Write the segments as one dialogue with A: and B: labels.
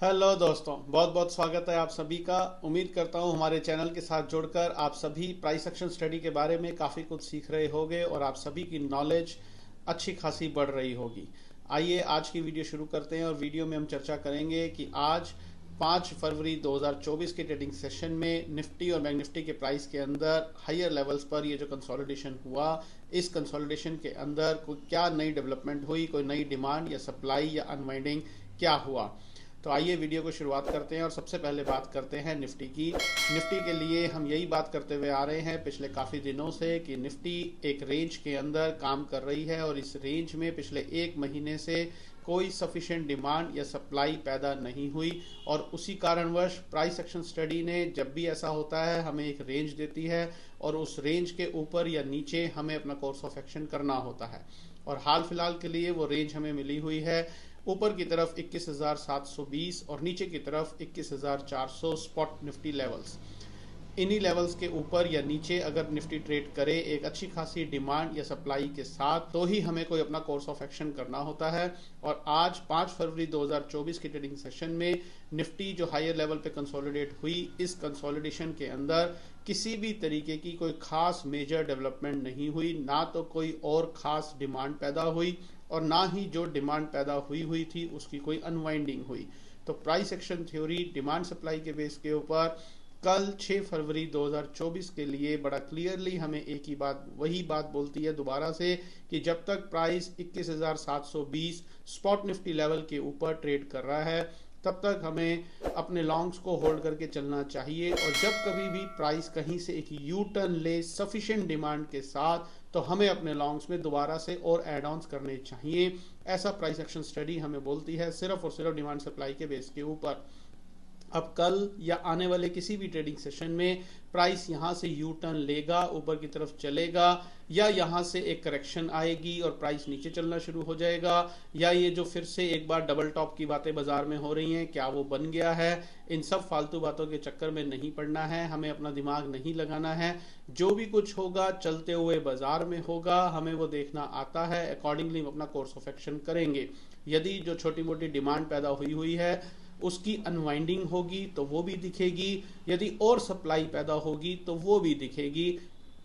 A: Hello दोस्तों, बहुत बहुत स्वागत है आप सभी का। उम्मीद करता हूं हमारे चैनल के साथ जुड़कर आप सभी प्राइस एक्शन स्टडी के बारे में काफ़ी कुछ सीख रहे होंगे और आप सभी की नॉलेज अच्छी खासी बढ़ रही होगी। आइए आज की वीडियो शुरू करते हैं और वीडियो में हम चर्चा करेंगे कि आज 5 फरवरी 2024 के ट्रेडिंग सेशन में निफ्टी और बैंक निफ्टी के प्राइस के अंदर हायर लेवल्स पर ये जो कंसोलिडेशन हुआ, इस कंसोलिडेशन के अंदर कोई क्या नई डेवलपमेंट हुई, कोई नई डिमांड या सप्लाई या अनवाइंडिंग क्या हुआ। तो आइए वीडियो को शुरुआत करते हैं और सबसे पहले बात करते हैं निफ्टी की। निफ्टी के लिए हम यही बात करते हुए आ रहे हैं पिछले काफ़ी दिनों से कि निफ्टी एक रेंज के अंदर काम कर रही है और इस रेंज में पिछले एक महीने से कोई सफिशिएंट डिमांड या सप्लाई पैदा नहीं हुई और उसी कारणवश प्राइस एक्शन स्टडी ने जब भी ऐसा होता है हमें एक रेंज देती है और उस रेंज के ऊपर या नीचे हमें अपना कोर्स ऑफ एक्शन करना होता है। और हाल फिलहाल के लिए वो रेंज हमें मिली हुई है ऊपर की तरफ 21,720 और नीचे की तरफ 21,400 स्पॉट निफ्टी लेवल्स। इन्हीं लेवल्स के ऊपर या नीचे अगर निफ्टी ट्रेड करे एक अच्छी खासी डिमांड या सप्लाई के साथ तो ही हमें कोई अपना कोर्स ऑफ एक्शन करना होता है। और आज 5 फरवरी 2024 के ट्रेडिंग सेशन में निफ्टी जो हायर लेवल पे कंसोलिडेट हुई, इस कंसोलिडेशन के अंदर किसी भी तरीके की कोई खास मेजर डेवलपमेंट नहीं हुई, ना तो कोई और खास डिमांड पैदा हुई और ना ही जो डिमांड पैदा हुई थी उसकी कोई अनवाइंडिंग हुई। तो price action theory demand supply के बेस के ऊपर कल 6 फरवरी 2024 के लिए बड़ा क्लियरली हमें एक ही बात वही बात बोलती है दोबारा से कि जब तक प्राइस 21,720 स्पॉट निफ्टी लेवल के ऊपर ट्रेड कर रहा है तब तक हमें अपने लॉन्ग्स को होल्ड करके चलना चाहिए। और जब कभी भी प्राइस कहीं से एक यू टर्न ले सफिशिएंट डिमांड के साथ तो हमें अपने लॉन्ग्स में दोबारा से और एड ऑन्स करने चाहिए। ऐसा प्राइस एक्शन स्टडी हमें बोलती है सिर्फ और सिर्फ डिमांड सप्लाई के बेस के ऊपर। अब कल या आने वाले किसी भी ट्रेडिंग सेशन में प्राइस यहां से यू टर्न लेगा, ऊपर की तरफ चलेगा, या यहां से एक करेक्शन आएगी और प्राइस नीचे चलना शुरू हो जाएगा, या ये जो फिर से एक बार डबल टॉप की बातें बाजार में हो रही हैं क्या वो बन गया है। इन सब फालतू बातों के चक्कर में नहीं पड़ना है, हमें अपना दिमाग नहीं लगाना है। जो भी कुछ होगा चलते हुए बाजार में होगा, हमें वो देखना आता है, अकॉर्डिंगली हम अपना कोर्स ऑफ एक्शन करेंगे। यदि जो छोटी मोटी डिमांड पैदा हुई है उसकी अनवाइंडिंग होगी तो वो भी दिखेगी, यदि और सप्लाई पैदा होगी तो वो भी दिखेगी।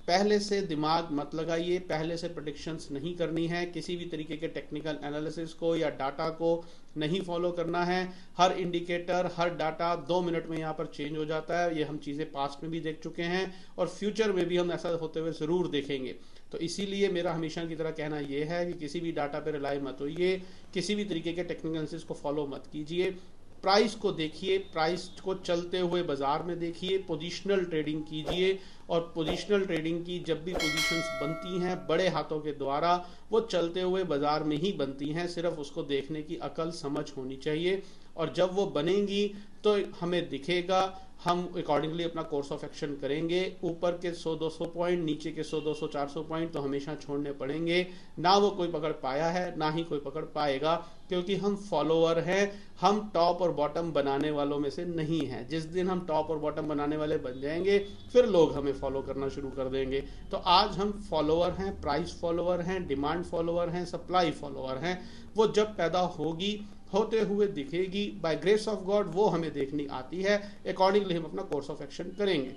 A: पहले से दिमाग मत लगाइए, पहले से प्रेडिक्शंस नहीं करनी है, किसी भी तरीके के टेक्निकल एनालिसिस को या डाटा को नहीं फॉलो करना है। हर इंडिकेटर हर डाटा 2 मिनट में यहाँ पर चेंज हो जाता है। ये हम चीज़ें पास्ट में भी देख चुके हैं और फ्यूचर में भी हम ऐसा होते हुए ज़रूर देखेंगे। तो इसीलिए मेरा हमेशा की तरह कहना यह है कि किसी भी डाटा पर रिलाई मत होइए, किसी भी तरीके के टेक्निकल एनालिसिस को फॉलो मत कीजिए। प्राइस को देखिए, प्राइस को चलते हुए बाजार में देखिए, पोजीशनल ट्रेडिंग कीजिए। और पोजीशनल ट्रेडिंग की जब भी पोजीशंस बनती हैं बड़े हाथों के द्वारा वो चलते हुए बाजार में ही बनती हैं, सिर्फ उसको देखने की अकल समझ होनी चाहिए। और जब वो बनेंगी तो हमें दिखेगा, हम अकॉर्डिंगली अपना कोर्स ऑफ एक्शन करेंगे। ऊपर के 100-200 पॉइंट, नीचे के 100-200-400 पॉइंट तो हमेशा छोड़ने पड़ेंगे। ना वो कोई पकड़ पाया है ना ही कोई पकड़ पाएगा, क्योंकि हम फॉलोअर हैं, हम टॉप और बॉटम बनाने वालों में से नहीं हैं। जिस दिन हम टॉप और बॉटम बनाने वाले बन जाएंगे फिर लोग हमें फॉलो करना शुरू कर देंगे। तो आज हम फॉलोअर हैं, प्राइस फॉलोअर हैं, डिमांड फॉलोअर हैं, सप्लाई फॉलोअर हैं। वो जब पैदा होगी, होते हुए दिखेगी, बाय ग्रेस ऑफ गॉड वो हमें देखनी आती है, अकॉर्डिंगली हम अपना कोर्स ऑफ एक्शन करेंगे।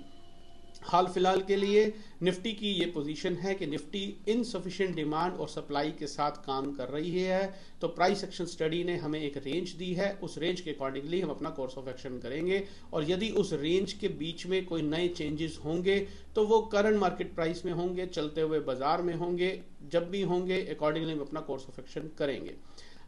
A: हाल फिलहाल के लिए निफ्टी की ये पोजीशन है कि निफ्टी इनसफिशिएंट डिमांड और सप्लाई के साथ काम कर रही है। तो प्राइस एक्शन स्टडी ने हमें एक रेंज दी है, उस रेंज के अकॉर्डिंगली हम अपना कोर्स ऑफ एक्शन करेंगे। और यदि उस रेंज के बीच में कोई नए चेंजेस होंगे तो वो करंट मार्केट प्राइस में होंगे, चलते हुए बाजार में होंगे, जब भी होंगे अकॉर्डिंगली हम अपना कोर्स ऑफ एक्शन करेंगे।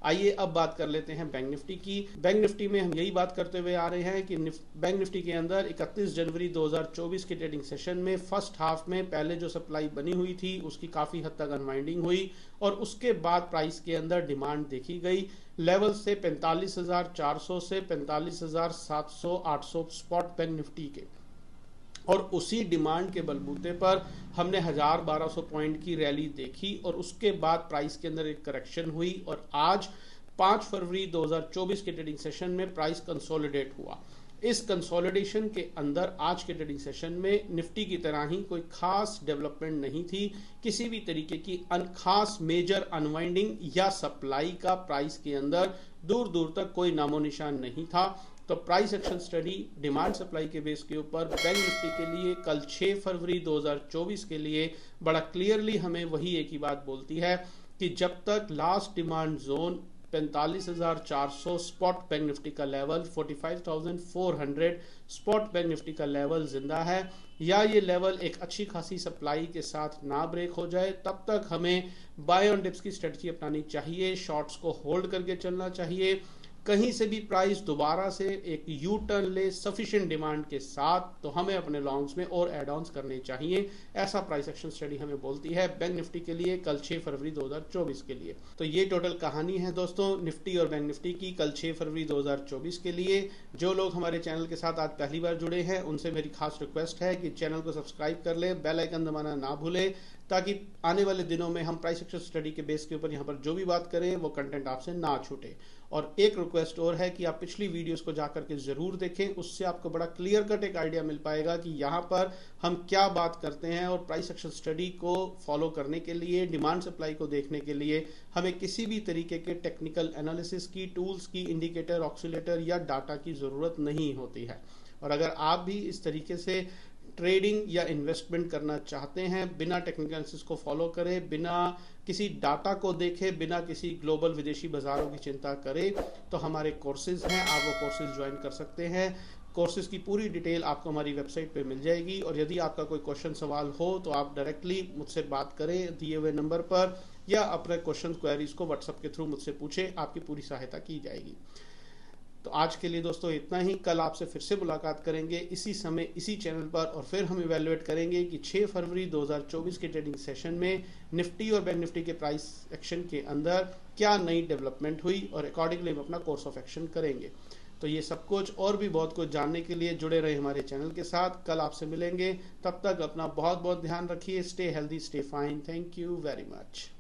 A: आइए अब बात कर लेते हैं बैंक निफ्टी की। बैंक निफ्टी में हम यही बात करते हुए आ रहे हैं कि बैंक निफ्टी के अंदर 31 जनवरी 2024 के ट्रेडिंग सेशन में फर्स्ट हाफ में पहले जो सप्लाई बनी हुई थी उसकी काफ़ी हद तक अनवाइंडिंग हुई और उसके बाद प्राइस के अंदर डिमांड देखी गई लेवल से 45,400 से 45,700 800 स्पॉट बैंक निफ्टी के। और उसी डिमांड के बलबूते पर हमने 1,000-1,200 पॉइंट की रैली देखी और उसके बाद प्राइस के अंदर एक करेक्शन हुई और आज 5 फरवरी 2024 के ट्रेडिंग सेशन में प्राइस कंसोलिडेट हुआ। इस कंसोलिडेशन के अंदर आज के ट्रेडिंग सेशन में निफ्टी की तरह ही कोई खास डेवलपमेंट नहीं थी, किसी भी तरीके की खास मेजर अनवाइंडिंग या सप्लाई का प्राइस के अंदर दूर दूर तक कोई नामो निशान नहीं था। तो price action study demand supply के बेस के ऊपर बैंक निफ्टी के लिए कल 6 फरवरी 2024 के लिए बड़ा क्लियरली हमें वही एक ही बात बोलती है कि जब तक last demand zone 45,400 spot bank Nifty का लेवल, 45,400 स्पॉट बैंक निफ्टी का लेवल जिंदा है या ये लेवल एक अच्छी खासी सप्लाई के साथ ना ब्रेक हो जाए, तब तक हमें बाय ऑन डिप्स की स्ट्रेटजी अपनानी चाहिए, शॉर्ट्स को होल्ड करके चलना चाहिए। कहीं से भी प्राइस दोबारा से एक यू टर्न ले सफिशिएंट डिमांड के साथ, तो हमें अपने लॉन्ग्स में और एड ऑन्स करने चाहिए। ऐसा प्राइस एक्शन स्टडी हमें बोलती है बैंक निफ्टी के लिए कल 6 फरवरी 2024 के लिए। तो ये टोटल कहानी है दोस्तों निफ्टी और बैंक निफ्टी की कल 6 फरवरी 2024 के लिए। जो लोग हमारे चैनल के साथ आज पहली बार जुड़े हैं उनसे मेरी खास रिक्वेस्ट है कि चैनल को सब्सक्राइब कर ले, बेल आइकन दबाना ना भूले, ताकि आने वाले दिनों में हम प्राइस एक्शन स्टडी के बेस के ऊपर यहाँ पर जो भी बात करें वो कंटेंट आपसे ना छूटे। और एक रिक्वेस्ट और है कि आप पिछली वीडियोस को जाकर के जरूर देखें, उससे आपको बड़ा क्लियर कट एक आइडिया मिल पाएगा कि यहाँ पर हम क्या बात करते हैं और प्राइस एक्शन स्टडी को फॉलो करने के लिए, डिमांड सप्लाई को देखने के लिए हमें किसी भी तरीके के टेक्निकल एनालिसिस की, टूल्स की, इंडिकेटर, ऑक्सीलेटर या डाटा की जरूरत नहीं होती है। और अगर आप भी इस तरीके से ट्रेडिंग या इन्वेस्टमेंट करना चाहते हैं, बिना टेक्निकल एनालिसिस को फॉलो करे, बिना किसी डाटा को देखे, बिना किसी ग्लोबल विदेशी बाजारों की चिंता करे, तो हमारे कोर्सेज हैं, आप वो कोर्सेज ज्वाइन कर सकते हैं। कोर्सेज की पूरी डिटेल आपको हमारी वेबसाइट पे मिल जाएगी। और यदि आपका कोई क्वेश्चन सवाल हो तो आप डायरेक्टली मुझसे बात करें दिए हुए नंबर पर, या अपने क्वेश्चन क्वेरीज को व्हाट्सएप के थ्रू मुझसे पूछे, आपकी पूरी सहायता की जाएगी। तो आज के लिए दोस्तों इतना ही। कल आपसे फिर से मुलाकात करेंगे इसी समय इसी चैनल पर, और फिर हम इवेलुएट करेंगे कि 6 फरवरी 2024 के ट्रेडिंग सेशन में निफ्टी और बैंक निफ्टी के प्राइस एक्शन के अंदर क्या नई डेवलपमेंट हुई, और अकॉर्डिंगली हम अपना कोर्स ऑफ एक्शन करेंगे। तो ये सब कुछ और भी बहुत कुछ जानने के लिए जुड़े रहे हमारे चैनल के साथ। कल आपसे मिलेंगे, तब तक अपना बहुत बहुत ध्यान रखिए। Stay healthy, stay fine. Thank you very much.